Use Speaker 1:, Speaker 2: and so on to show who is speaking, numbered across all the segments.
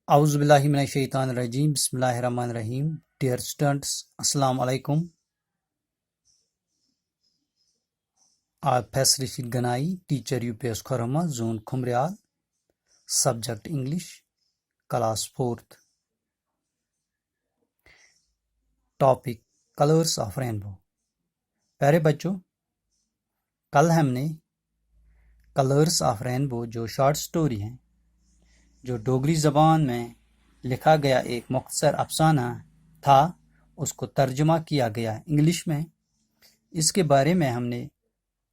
Speaker 1: اعوذ باللہ من الشیطان الرجیم بسم اللہ الرحمن الرحیم. Dear students, السلام علیکم. آپ Faisal Rashid Ganai teacher U P S Kharma zone Khamrial subject English class 4th. Topic colours of rainbow. پیارے بچوں، کل ہم نے کلرز آف رینبو جو شارٹ سٹوری ہیں، جو ڈوگری زبان میں لکھا گیا ایک مختصر افسانہ تھا، اس کو ترجمہ کیا گیا انگلش میں. اس کے بارے میں ہم نے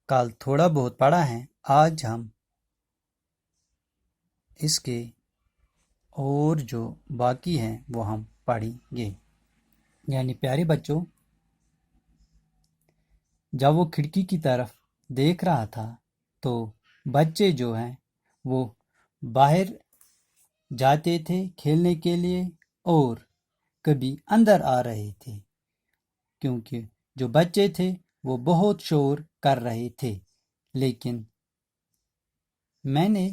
Speaker 1: کل تھوڑا بہت پڑھا ہے. آج ہم اس کے اور جو باقی ہیں وہ ہم پڑھیں گے. یعنی پیارے بچوں، جب وہ کھڑکی کی طرف دیکھ رہا تھا تو بچے جو ہیں وہ باہر جاتے تھے کھیلنے کے لیے اور کبھی اندر آ رہے تھے، کیونکہ جو بچے تھے وہ بہت شور کر رہے تھے. لیکن میں نے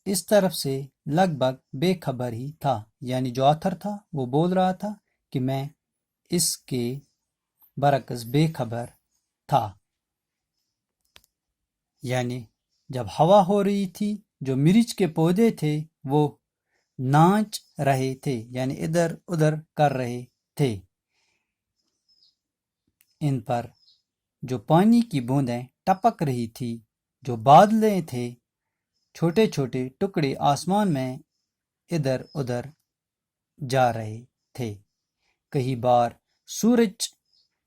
Speaker 1: اس طرف سے لگ بھگ بے خبر ہی تھا. یعنی جو آتھر تھا وہ بول رہا تھا کہ میں اس کے برعکس بے خبر تھا. یعنی جب ہوا ہو رہی تھی، جو مرچ کے پودے تھے وہ ناچ رہے تھے، یعنی ادھر ادھر کر رہے تھے. ان پر جو پانی کی بوندیں ٹپک رہی تھی، جو بادلیں تھے، چھوٹے چھوٹے ٹکڑے آسمان میں ادھر ادھر جا رہے تھے. کئی بار سورج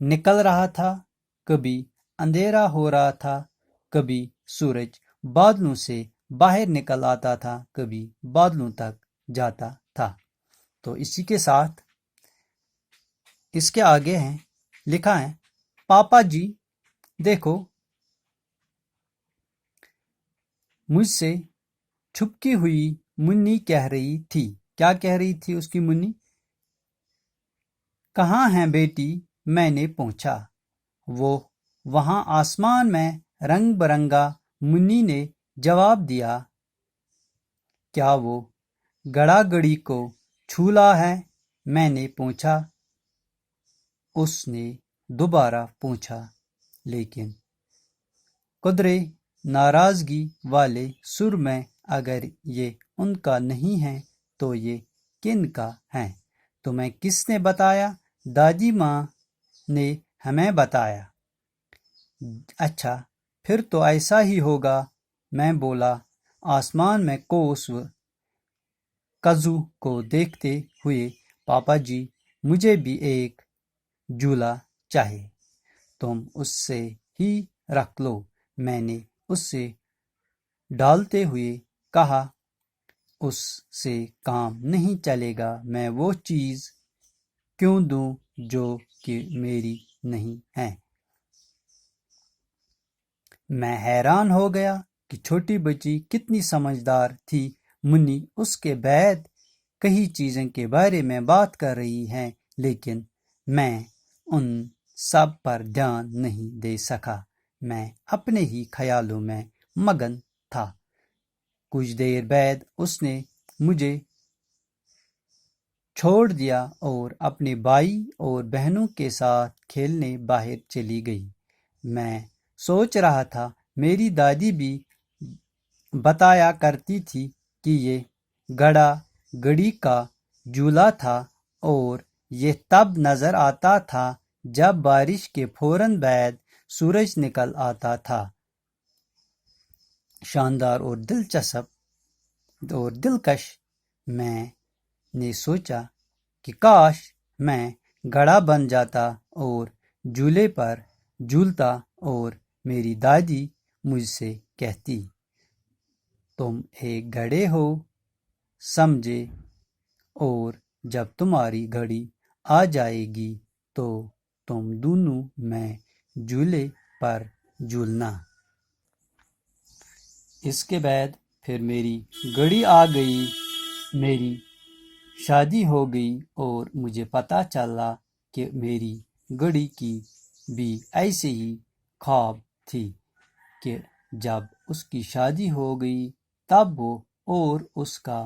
Speaker 1: نکل رہا تھا، کبھی اندھیرا ہو رہا تھا، کبھی سورج بادلوں سے باہر نکل آتا تھا، کبھی بادلوں تک جاتا تھا. تو اسی کے ساتھ اس کے آگے ہیں لکھا ہے، پاپا جی دیکھو، مجھ سے چھپکی ہوئی منی کہہ رہی تھی. کیا کہہ رہی تھی اس کی منی؟ کہاں ہیں بیٹی؟ میں نے پوچھا. وہ وہاں آسمان میں رنگ برنگا. منی نے جواب دیا. کیا وہ گڑا گڑی کو چھولا ہے؟ میں نے پوچھا. اس نے دوبارہ پوچھا، لیکن قدرے ناراضگی والے سر میں. اگر یہ ان کا نہیں ہے تو یہ کن کا ہے؟ تمہیں کس نے بتایا؟ دادی ماں نے ہمیں بتایا. اچھا پھر تو ایسا ہی ہوگا، میں بولا. آسمان میں قوس و قزح کو دیکھتے ہوئے، پاپا جی مجھے بھی ایک جھولا چاہیے، تم اس سے ہی رکھ لو. میں نے اس سے ڈالتے ہوئے کہا، اس سے کام نہیں چلے گا. میں وہ چیز کیوں دوں جو کہ میری نہیں ہے؟ میں حیران ہو گیا کہ چھوٹی بچی کتنی سمجھدار تھی. منی اس کے بعد کئی چیزوں کے بارے میں بات کر رہی ہے، لیکن میں ان سب پر دھیان نہیں دے سکا. میں اپنے ہی خیالوں میں مگن تھا. کچھ دیر بعد اس نے مجھے چھوڑ دیا اور اپنے بھائی اور بہنوں کے ساتھ کھیلنے باہر چلی گئی. میں سوچ رہا تھا، میری دادی بھی بتایا کرتی تھی کہ یہ گڑا گڑی کا جھولا تھا اور یہ تب نظر آتا تھا جب بارش کے فوراً بعد سورج نکل آتا تھا. شاندار اور دلچسپ اور دلکش. میں نے سوچا کہ کاش میں گڑا بن جاتا اور جھولے پر جھولتا اور میری دادی مجھ سے کہتی، تم ایک گھڑے ہو سمجھے، اور جب تمہاری گھڑی آ جائے گی تو تم دونوں میں جھولے پر جھولنا. اس کے بعد پھر میری گھڑی آ گئی، میری شادی ہو گئی اور مجھے پتہ چلا کہ میری گھڑی کی بھی ایسے ہی خواب تھی کہ جب اس کی شادی ہو گئی تب وہ اور اس کا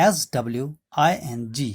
Speaker 1: SWING।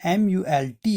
Speaker 1: MULTICOLOURED,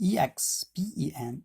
Speaker 1: EXPENSES,